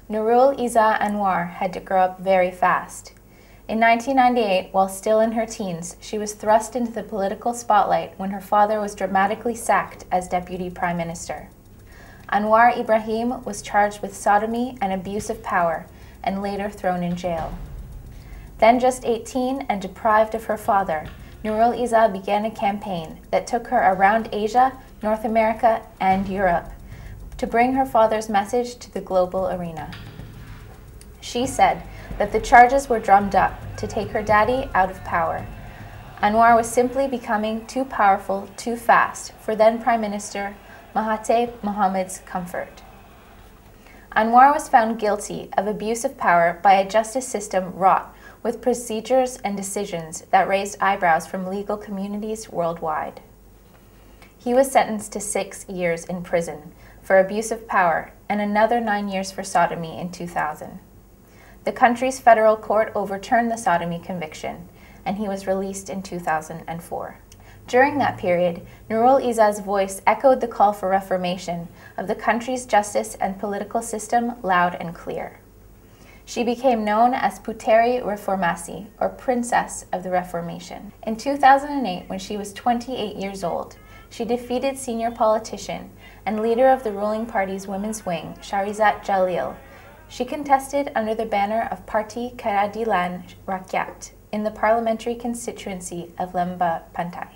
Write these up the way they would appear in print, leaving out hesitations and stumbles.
Nurul Izzah Anwar had to grow up very fast. In 1998, while still in her teens, she was thrust into the political spotlight when her father was dramatically sacked as deputy prime minister. Anwar Ibrahim was charged with sodomy and abuse of power and later thrown in jail. Then just 18 and deprived of her father, Nurul Izzah began a campaign that took her around Asia, North America, and Europe to bring her father's message to the global arena. She said that the charges were drummed up to take her daddy out of power. Anwar was simply becoming too powerful too fast for then Prime Minister Mahathir Mohamad's comfort. Anwar was found guilty of abuse of power by a justice system wrought with procedures and decisions that raised eyebrows from legal communities worldwide. He was sentenced to 6 years in prison for abuse of power and another 9 years for sodomy in 2000. The country's federal court overturned the sodomy conviction, and he was released in 2004. During that period, Nurul Izzah's voice echoed the call for reformation of the country's justice and political system loud and clear. She became known as Puteri Reformasi, or Princess of the Reformation. In 2008, when she was 28 years old, she defeated senior politician and leader of the ruling party's women's wing, Shahrizad Jalil. She contested under the banner of Parti Keadilan Rakyat in the parliamentary constituency of Lembah Pantai.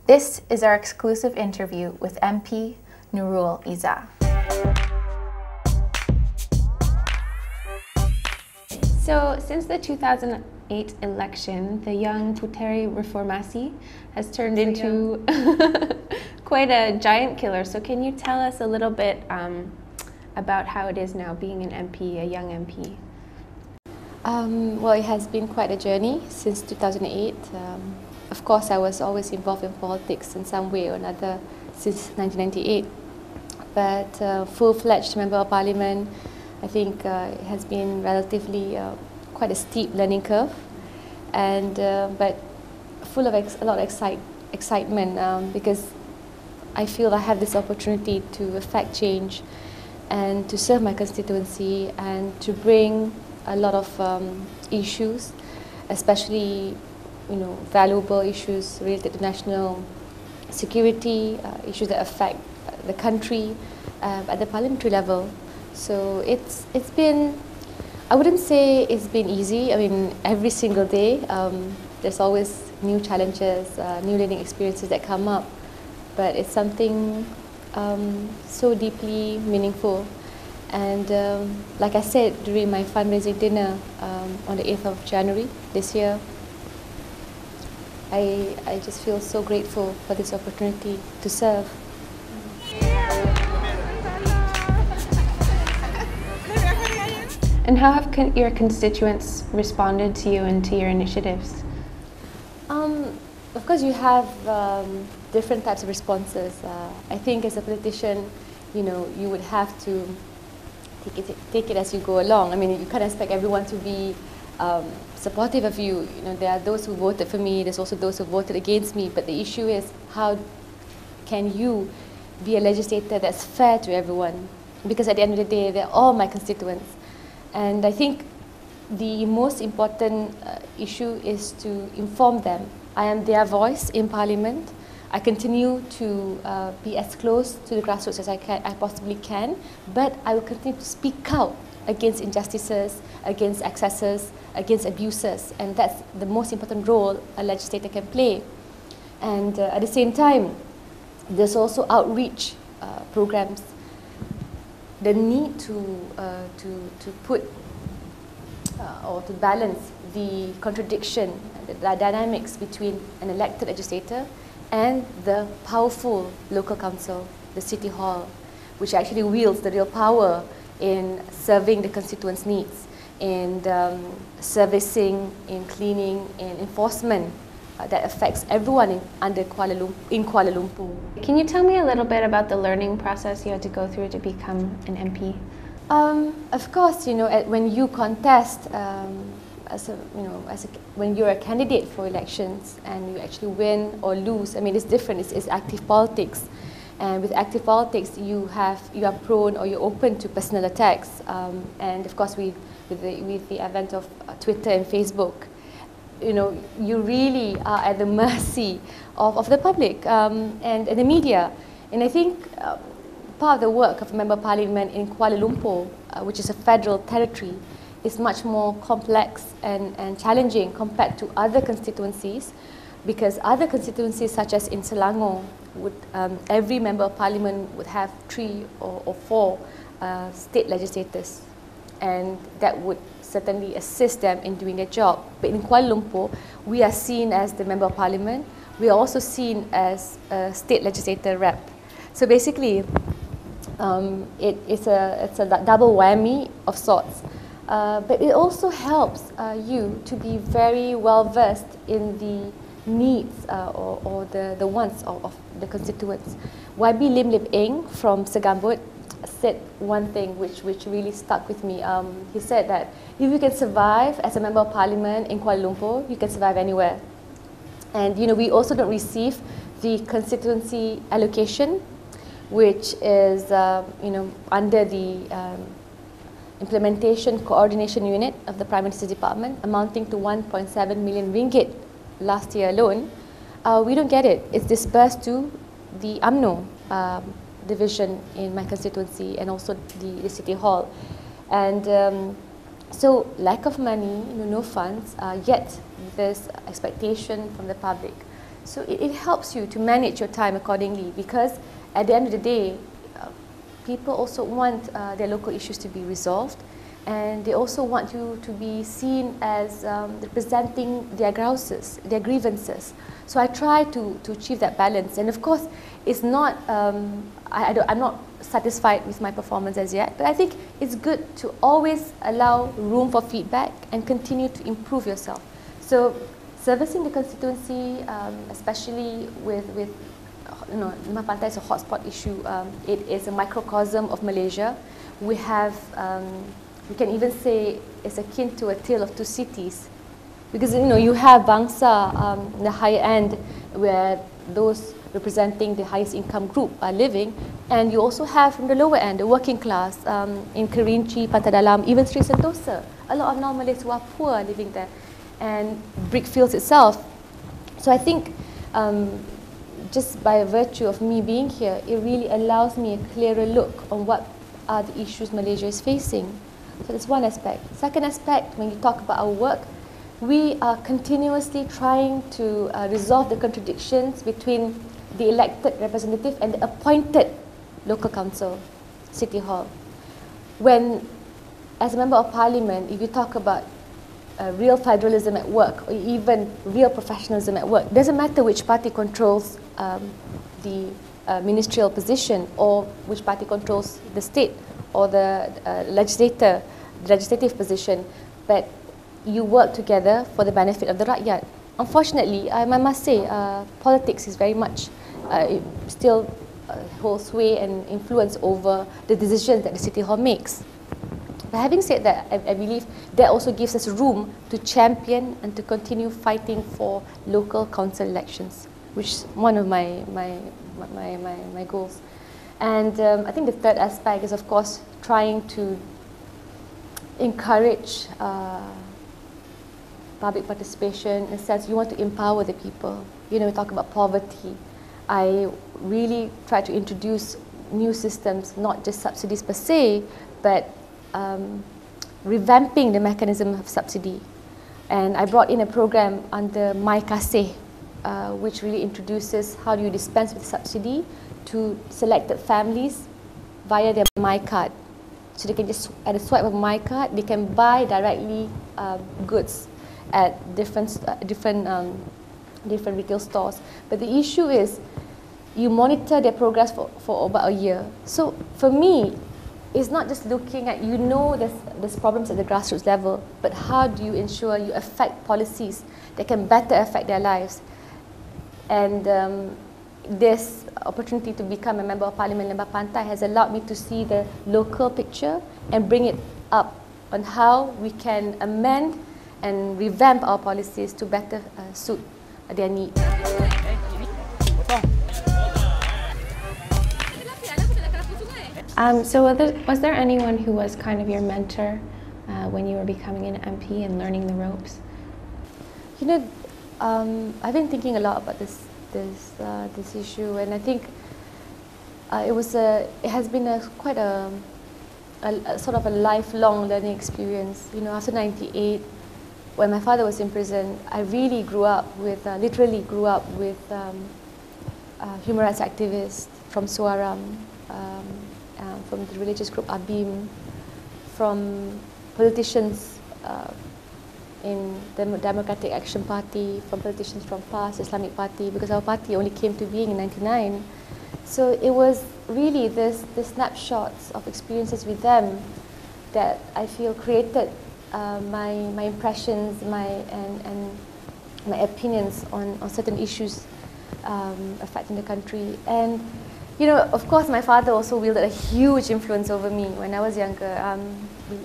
This is our exclusive interview with MP Nurul Izzah. So, since the 2008 election, the young Puteri Reformasi has turned into quite a giant killer. So can you tell us a little bit about how it is now being an MP, a young MP? Well, it has been quite a journey since 2008. Of course, I was always involved in politics in some way or another since 1998. But full-fledged member of parliament, I think it has been relatively quite a steep learning curve, and but full of a lot of excitement because I feel I have this opportunity to affect change and to serve my constituency and to bring a lot of issues, especially valuable issues related to national security, issues that affect the country at the parliamentary level. So it's been, I wouldn't say it's been easy. I mean, every single day there's always new challenges, new learning experiences that come up, but it's something so deeply meaningful. And like I said during my fundraising dinner on the 8th of January this year, I just feel so grateful for this opportunity to serve. And how have your constituents responded to you and to your initiatives? Of course, you have different types of responses. I think as a politician, you would have to take it as you go along. I mean, you can't expect everyone to be supportive of you. There are those who voted for me, there's also those who voted against me, but the issue is how can you be a legislator that's fair to everyone? Because at the end of the day, they're all my constituents. And I think the most important issue is to inform them. I am their voice in Parliament. I continue to be as close to the grassroots as I possibly can, but I will continue to speak out against injustices, against excesses, against abuses, and that's the most important role a legislator can play. And at the same time, there's also outreach programs. The need to put or to balance the contradiction, the dynamics between an elected legislator and the powerful local council, the city hall, which actually wields the real power in serving the constituents' needs, in servicing, in cleaning, in enforcement that affects everyone in Kuala Lumpur. Can you tell me a little bit about the learning process you had to go through to become an MP? Of course, when you contest when you're a candidate for elections and you actually win or lose, I mean, it's different. It's active politics, and with active politics, you are prone or you're open to personal attacks. And of course, with the advent of Twitter and Facebook, you really are at the mercy of the public and the media. And I think part of the work of a Member of Parliament in Kuala Lumpur, which is a federal territory, is much more complex and challenging compared to other constituencies, because other constituencies such as in Selangor, every Member of Parliament would have 3 or 4 state legislators, and that would certainly assist them in doing their job. But in Kuala Lumpur, we are seen as the Member of Parliament. We are also seen as a state legislator rep. So basically, it's a double whammy of sorts. But it also helps you to be very well versed in the needs or the wants of the constituents. YB Lim Lip Eng from Segambut said one thing which really stuck with me. He said that if you can survive as a Member of Parliament in Kuala Lumpur, you can survive anywhere. And we also don't receive the constituency allocation, which is under the Implementation Coordination Unit of the Prime Minister's Department, amounting to 1.7 million ringgit last year alone. We don't get it. It's disbursed to the UMNO division in my constituency and also the City Hall. And so lack of money, no funds, yet there's expectation from the public. So it helps you to manage your time accordingly, because at the end of the day, people also want their local issues to be resolved, and they also want you to be seen as representing their grievances. So I try to achieve that balance. And of course, it's not, I'm not satisfied with my performance as yet, but I think it's good to always allow room for feedback and continue to improve yourself. So servicing the constituency, especially with Limpah Pantai is a hotspot issue. It is a microcosm of Malaysia. We have, we can even say it's akin to a tale of two cities, because you have Bangsa, the higher end, where those representing the highest income group are living, and you also have from the lower end, the working class in Kerinci, Pantai Dalam, even Sri Sentosa. A lot of non-Malays who are poor living there, and Brickfields itself. So I think just by virtue of me being here, it really allows me a clearer look on what are the issues Malaysia is facing. So that's one aspect. Second aspect, when you talk about our work, we are continuously trying to resolve the contradictions between the elected representative and the appointed local council, City Hall. When, as a Member of Parliament, if you talk about real federalism at work, or even real professionalism at work, doesn't matter which party controls the ministerial position, or which party controls the state or the legislative position, but you work together for the benefit of the rakyat. Unfortunately, I must say, politics is very much still holds sway and influence over the decisions that the City Hall makes. But having said that, I believe that also gives us room to champion and to continue fighting for local council elections, which is one of my goals. And I think the third aspect is, of course, trying to encourage public participation in the sense you want to empower the people. We talk about poverty. I really try to introduce new systems, not just subsidies per se, but revamping the mechanism of subsidy. And I brought in a program under My Kasih, which really introduces how do you dispense with subsidy to selected families via their My Card. So they can just, at a swipe of My Card, they can buy directly goods at different retail stores. But the issue is, you monitor their progress for about a year. So for me, it's not just looking at, there's problems at the grassroots level, but how do you ensure you affect policies that can better affect their lives? And this opportunity to become a Member of Parliament in Limpah Pantai has allowed me to see the local picture and bring it up on how we can amend and revamp our policies to better suit their needs. So was there anyone who was kind of your mentor when you were becoming an MP and learning the ropes? You know, I've been thinking a lot about this issue, and I think it has been quite a sort of a lifelong learning experience. You know, after '98, when my father was in prison, I really grew up with, literally grew up with human rights activists from Suaram, from the religious group Abim, from politicians in the Democratic Action Party, from politicians from PAS, Islamic Party, because our party only came to being in '99. So it was really the snapshots of experiences with them that I feel created my impressions, and my opinions on certain issues affecting the country. And you know, of course, my father also wielded a huge influence over me when I was younger.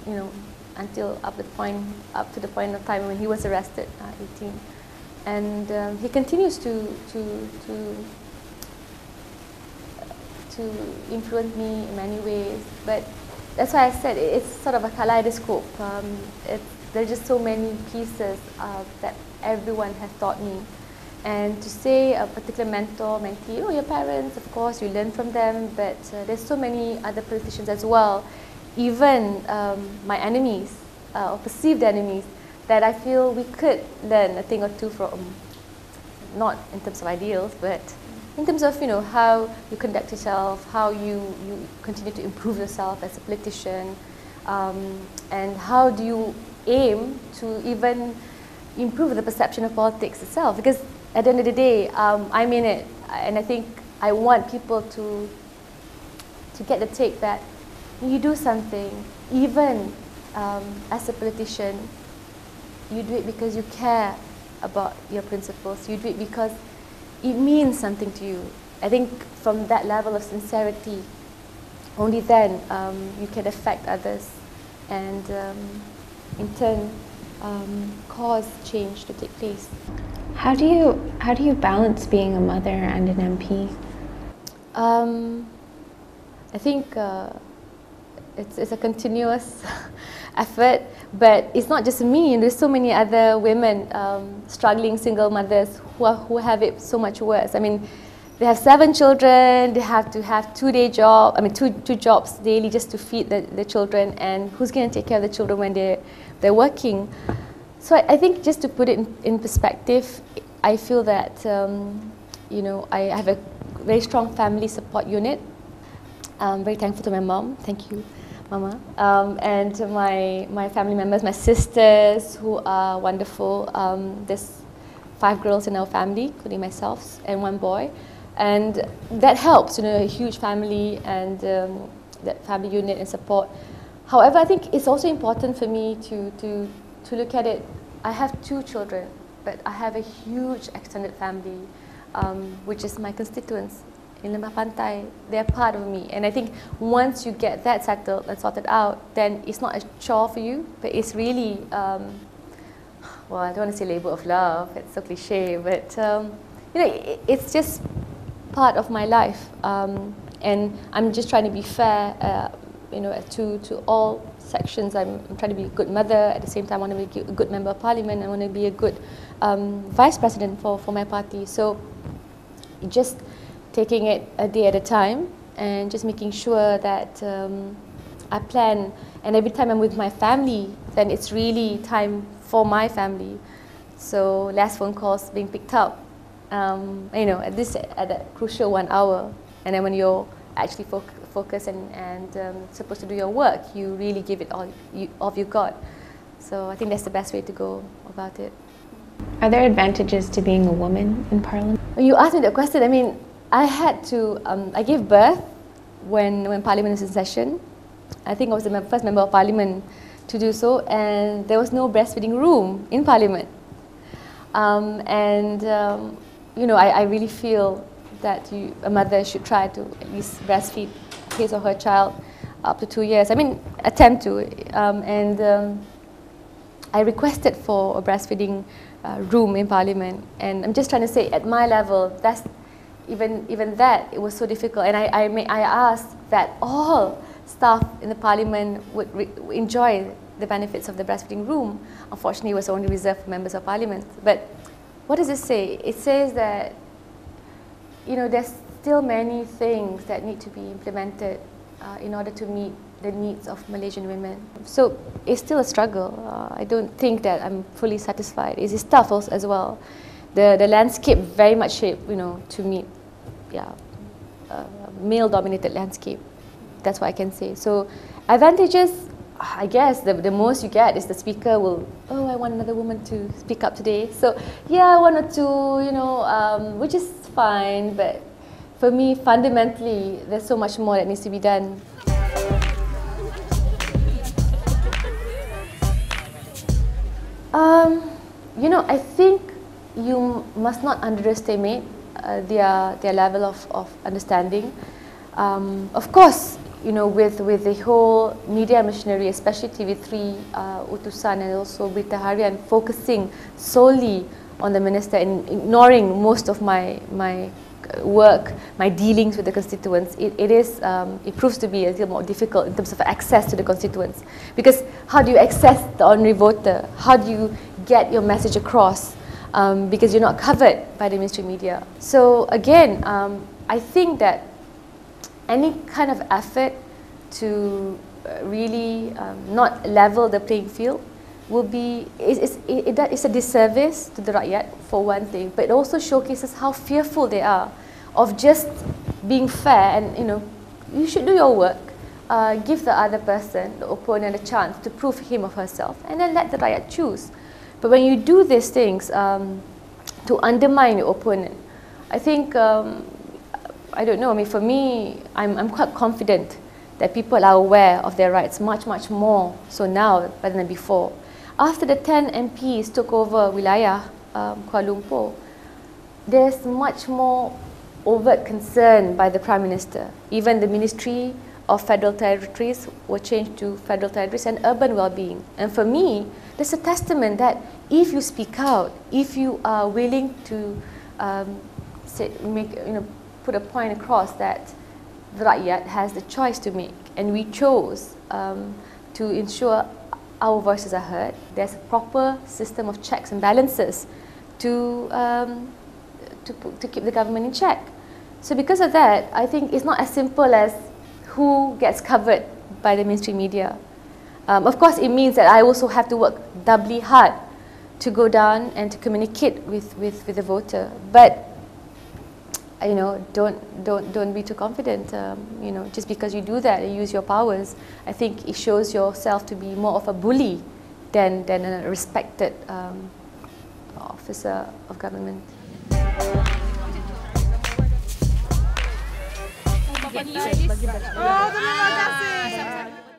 You know, until up to the point of time when he was arrested, 18, and he continues to influence me in many ways. But that's why I said it's sort of a kaleidoscope. There's just so many pieces that everyone has taught me. And to say a particular mentor, mentee, your parents, of course, you learn from them, but there's so many other politicians as well, even my enemies, or perceived enemies, that I feel we could learn a thing or two from, not in terms of ideals, but in terms of, you know, how you conduct yourself, how you continue to improve yourself as a politician, and how do you aim to even improve the perception of politics itself. Because at the end of the day, I'm in it, and I think I want people to get the take that you do something, even as a politician, you do it because you care about your principles, you do it because it means something to you. I think from that level of sincerity, only then you can affect others and in turn cause change to take place. How do you balance being a mother and an MP? I think it's a continuous effort, but it's not just me. There's so many other women, struggling single mothers who have it so much worse. I mean, they have 7 children. They have to have 2-day job. I mean, two jobs daily just to feed the children. And who's going to take care of the children when they're working? So I think just to put it in perspective, I feel that you know, I have a very strong family support unit. I'm very thankful to my mom. Thank you, Mama. And my family members, my sisters, who are wonderful. There's 5 girls in our family, including myself, and 1 boy. And that helps, you know, a huge family and that family unit and support. However, I think it's also important for me to look at it. I have 2 children, but I have a huge extended family, which is my constituents in Lembah Pantai. They're part of me. And I think once you get that settled and sorted out, then it's not a chore for you, but it's really, well, I don't want to say labor of love, it's so cliche, but you know, it's just part of my life. And I'm just trying to be fair, you know, to all sections. I'm trying to be a good mother. At the same time, I want to be a good member of parliament. I want to be a good vice president for my party. So just taking it a day at a time and just making sure that I plan. And every time I'm with my family, then it's really time for my family. So less phone calls being picked up, you know, at that crucial 1 hour. And then when you're actually focused and supposed to do your work, you really give it all you got. So I think that's the best way to go about it. Are there advantages to being a woman in Parliament? When you asked me that question, I mean, I had to, I gave birth when Parliament was in session. I think I was the first member of Parliament to do so, and there was no breastfeeding room in Parliament. You know, I really feel that a mother should try to at least breastfeed his or her child up to 2 years. I mean, attempt to. I requested for a breastfeeding room in Parliament, and I'm just trying to say, at my level, that's even that, it was so difficult, and I asked that all staff in the Parliament would enjoy the benefits of the breastfeeding room. Unfortunately, it was only reserved for members of Parliament. But what does it say? It says that, you know, there's still many things that need to be implemented in order to meet the needs of Malaysian women. So it's still a struggle. I don't think that I'm fully satisfied. It is tough also as well. The landscape very much shaped, you know, to meet, male-dominated landscape. That's what I can say. So advantages, I guess the most you get is the speaker will, oh, I want another woman to speak up today. So yeah, one or two, you know, which is fine. But for me, fundamentally, there's so much more that needs to be done. You know, I think you must not underestimate their level of understanding. Of course, you know, with the whole media machinery, especially TV3, Utusan, and also Berita Harian, focusing solely on the minister and ignoring most of my work, my dealings with the constituents, it proves to be a little more difficult in terms of access to the constituents. Because how do you access the ordinary voter? How do you get your message across? Because you're not covered by the mainstream media. So again, I think that any kind of effort to really not level the playing field will be, it's a disservice to the rakyat, for one thing, but it also showcases how fearful they are of just being fair. And, you know, you should do your work, give the other person, the opponent, a chance to prove him or herself, and then let the rakyat choose. But when you do these things to undermine your opponent, I think, I don't know, I mean, for me, I'm quite confident that people are aware of their rights much more so now rather than before. After the 10 MPs took over wilayah Kuala Lumpur, there's much more overt concern by the Prime Minister. Even the Ministry of Federal Territories were changed to Federal Territories and Urban Wellbeing. And for me, there's a testament that if you speak out, if you are willing to put a point across that the rakyat has the choice to make, and we chose to ensure our voices are heard. There's a proper system of checks and balances to keep the government in check. So because of that, I think it's not as simple as who gets covered by the mainstream media. Of course, it means that I also have to work doubly hard to go down and to communicate with the voter. But you know, don't be too confident. You know, just because you do that and use your powers, I think it shows yourself to be more of a bully than a respected officer of government. Oh, terima kasih.